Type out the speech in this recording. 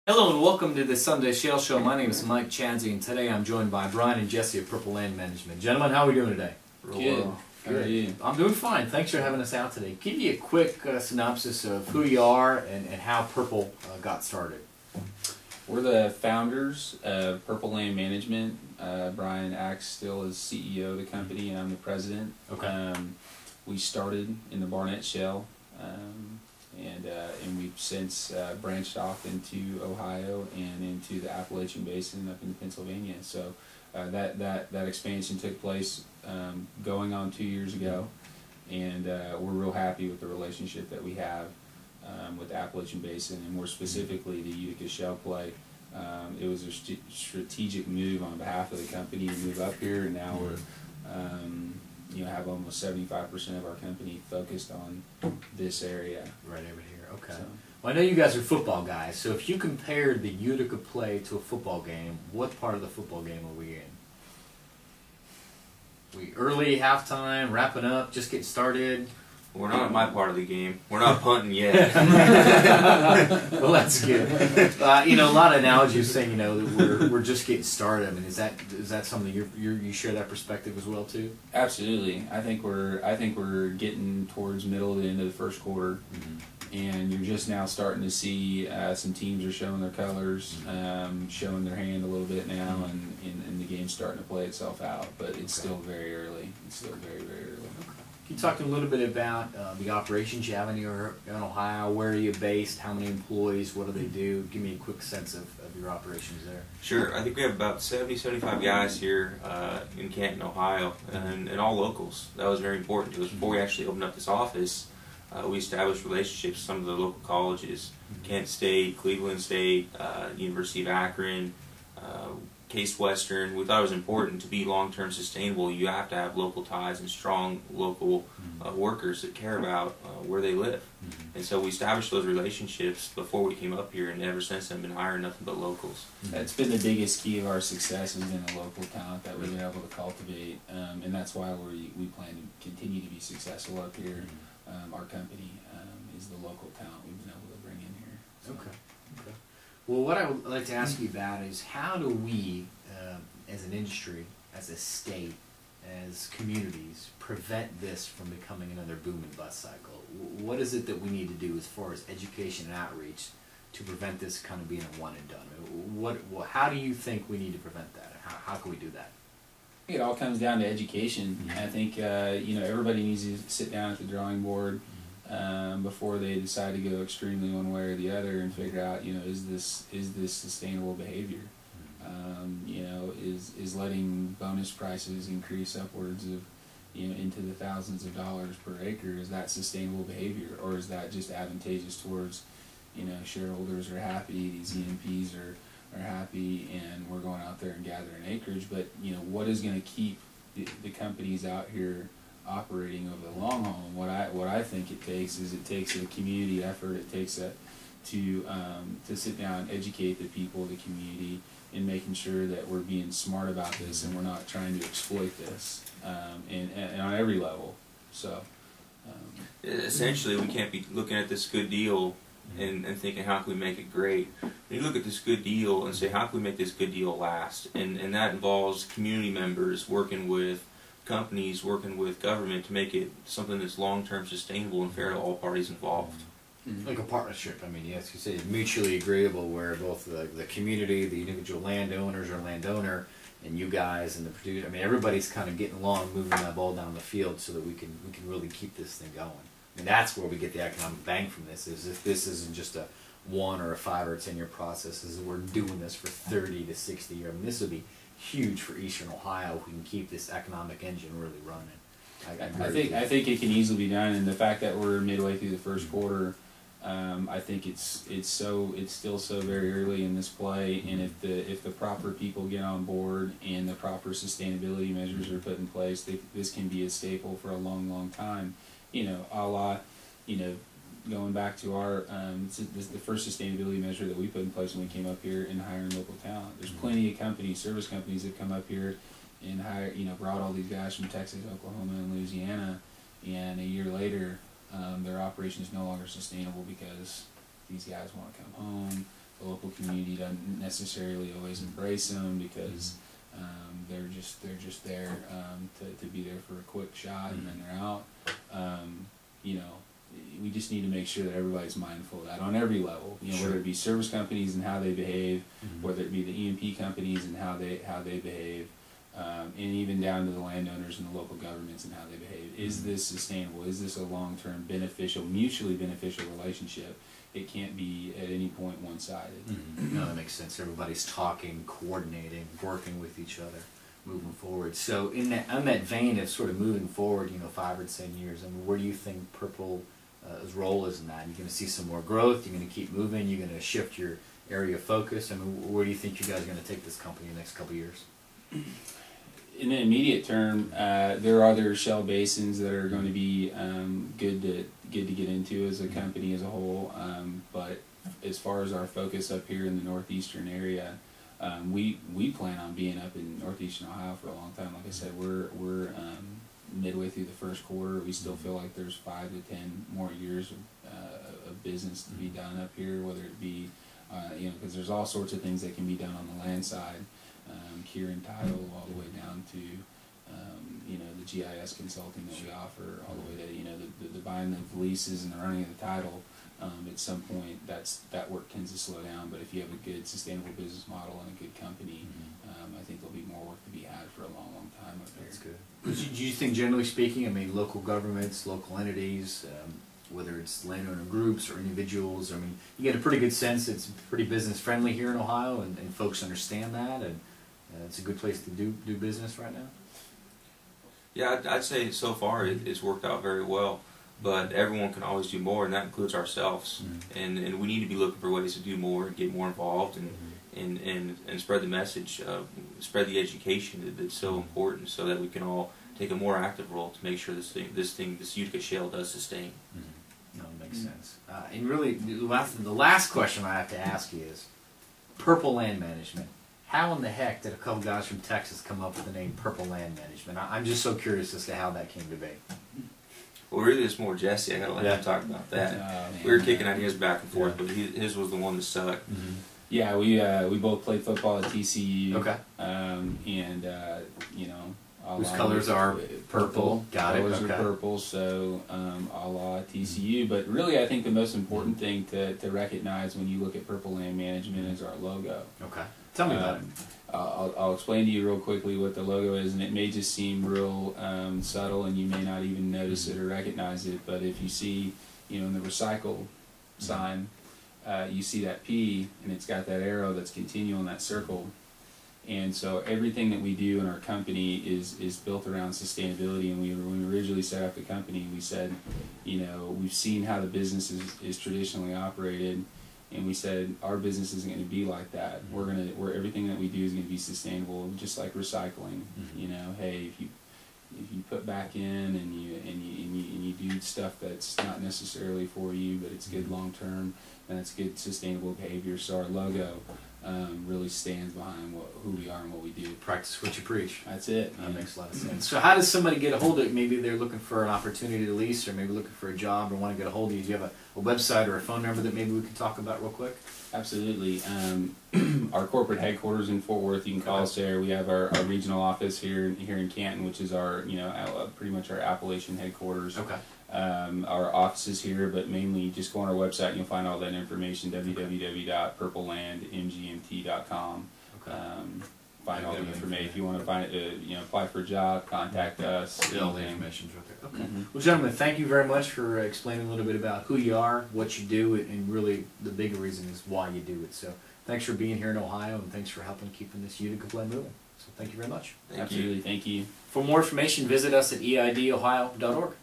Hello and welcome to the Sunday Shale Show. My name is Mike Chansey and today I'm joined by Bryan and Jesse of Purple Land Management. Gentlemen, how are we doing today? Good. How are you? I'm doing fine. Thanks for having us out today. Give me a quick synopsis of who you are and how Purple got started. We're the founders of Purple Land Management. Bryan acts still as CEO of the company and I'm the president. Okay. We started in the Barnett Shale. And we've since branched off into Ohio and into the Appalachian Basin up into Pennsylvania. So that expansion took place going on 2 years ago, and we're real happy with the relationship that we have with the Appalachian Basin, and more specifically the Utica Shale play. It was a strategic move on behalf of the company to move up here, and now we're have almost 75% of our company focused on this area. Right over here, okay. So, well, I know you guys are football guys, so if you compared the Utica play to a football game, what part of the football game are we in? We early, halftime, wrapping up, just getting started? We're not at my part of the game. We're not punting yet. Well, that's good. A lot of analogies saying, that we're just getting started. I mean, is that something you share that perspective as well too? Absolutely. I think we're getting towards middle to the end of the first quarter, and you're just now starting to see some teams are showing their colors, showing their hand a little bit now, and the game's starting to play itself out. But it's still very early. It's still very, very early. Can you talk a little bit about the operations you have in Ohio? Where are you based? How many employees? What do they do? Give me a quick sense of your operations there. Sure. I think we have about 75 guys here in Canton, Ohio, and all locals. That was very important to us. Before we actually opened up this office, we established relationships with some of the local colleges, Kent State, Cleveland State, University of Akron, Case Western. We thought it was important to be long-term sustainable. You have to have local ties and strong local workers that care about where they live. And so we established those relationships before we came up here, and ever since then, been hiring nothing but locals. That's been the biggest key of our success, has been the local talent that we've been able to cultivate, and that's why we plan to continue to be successful up here. Our company is the local talent we've been able to bring in here. So. Okay. Well, what I would like to ask you about is how do we, as an industry, as a state, as communities, prevent this from becoming another boom and bust cycle? What is it that we need to do as far as education and outreach to prevent this kind of being a one and done? How do you think we need to prevent that? How can we do that? I think it all comes down to education. I think everybody needs to sit down at the drawing board before they decide to go extremely one way or the other and figure out, is this sustainable behavior? Is letting bonus prices increase upwards of, into the thousands of dollars per acre, is that sustainable behavior, or is that just advantageous towards, shareholders are happy, these EMPs are happy, and we're going out there and gathering acreage, but what is going to keep the companies out here operating over the long haul? And what I think it takes a community effort. It takes to sit down and educate the people of the community and making sure that we're being smart about this and we're not trying to exploit this and on every level. So essentially, we can't be looking at this good deal and thinking, how can we make it great? You look at this good deal and say, how can we make this good deal last? And that involves community members working with companies, working with government to make it something that's long-term sustainable and fair to all parties involved. Like a partnership. I mean, yes, you say it's mutually agreeable, where both the community, the individual landowners or landowner, and you guys and the producer. I mean, everybody's kind of getting along, moving that ball down the field, so that we can really keep this thing going. And that's where we get the economic bang from this. Is if this isn't just a 1 or a 5 or 10 year process, is we're doing this for 30 to 60 years. I mean, this would be huge for Eastern Ohio if we can keep this economic engine really running. I think it can easily be done, and the fact that we're midway through the first quarter, I think it's still so very early in this play, and if the proper people get on board and the proper sustainability measures are put in place, this can be a staple for a long time. A la, going back to our the first sustainability measure that we put in place when we came up here in hiring local talent. There's plenty of companies, service companies, that come up here and hire, brought all these guys from Texas, Oklahoma, and Louisiana, and a year later, their operation is no longer sustainable because these guys want to come home. the local community doesn't necessarily always embrace them because they're just there to be there for a quick shot and then they're out. You know, we just need to make sure that everybody's mindful of that on every level. You know, Sure. whether it be service companies and how they behave, whether it be the E&P companies and how they behave, and even down to the landowners and the local governments and how they behave. Is this sustainable? Is this a long-term beneficial, mutually beneficial relationship? It can't be at any point one-sided. No, that makes sense. Everybody's talking, coordinating, working with each other, moving forward. So in that, on that vein of sort of moving forward, you know, 5 or 10 years, I mean, where do you think Purple's role is in that? You're going to see some more growth? You're going to keep moving? You're going to shift your area of focus? I mean, where do you think you guys are going to take this company in the next couple of years? In the immediate term, there are other shale basins that are going to be good to get into as a company as a whole. But as far as our focus up here in the northeastern area, we plan on being up in northeastern Ohio for a long time. Like I said, we're midway through the first quarter. We still feel like there's 5 to 10 more years of business to be done up here. Whether it be you know, because there's all sorts of things that can be done on the land side. Cure and title, all the way down to you know, the GIS consulting that we offer, all the way to, you know, the buying of leases and the running of the title. At some point, that work tends to slow down. But if you have a good sustainable business model and a good company, I think there'll be more work to be had for a long, long time up here. That's good. Do you think, generally speaking, I mean, local governments, local entities, whether it's landowner groups or individuals, I mean, you get a pretty good sense it's pretty business friendly here in Ohio, and folks understand that, and it's a good place to do business right now? Yeah, I'd say so far it's worked out very well, but everyone can always do more, and that includes ourselves. And we need to be looking for ways to do more and get more involved and spread the message, spread the education that's so important, so that we can all take a more active role to make sure this Utica Shale does sustain. No, it makes sense. And really, the last question I have to ask you is, Purple Land Management. How in the heck did a couple guys from Texas come up with the name Purple Land Management? I'm just so curious as to how that came to be. Well, really, it's more Jesse. I gotta let him talk about that. We were kicking ideas back and forth, but his was the one that stuck. Yeah, we both played football at TCU. Okay. And you know, whose colors are purple. Got it. Colors are purple, so a la TCU. But really, I think the most important thing to recognize when you look at Purple Land Management is our logo. Okay. Tell me about it. I'll explain to you real quickly what the logo is, and it may just seem real subtle, and you may not even notice it or recognize it. But if you see, you know, in the recycle sign, you see that P, and it's got that arrow that's continual in that circle. And so everything that we do in our company is built around sustainability. And when we originally set up the company, we said, you know, we've seen how the business is traditionally operated, and we said our business isn't going to be like that. Everything that we do is going to be sustainable, just like recycling. You know, hey, if you put back in and you do stuff that's not necessarily for you, but it's good long term, and it's good sustainable behavior. So our logo really stands behind who we are and what we do. Practice what you preach. That's it. That makes a lot of sense. So how does somebody get a hold of it? Maybe they're looking for an opportunity to lease, or maybe looking for a job, or want to get a hold of you. Do you have a website or a phone number that maybe we can talk about real quick? Absolutely. Our corporate headquarters in Fort Worth, you can call us there. We have our regional office here in Canton, which is our, you know, pretty much our Appalachian headquarters. Okay. Our office is here, but mainly just go on our website and you'll find all that information, www.purplelandmgmt.com. Okay. Find all the information. If you want to find it, you know, apply for a job, contact us. All the information's right there. Okay. Well, gentlemen, thank you very much for explaining a little bit about who you are, what you do, and really the bigger reason is why you do it. So thanks for being here in Ohio, and thanks for helping keeping this Utica blend moving. So thank you very much. Absolutely. Thank you. For more information, visit us at eiddohio.org.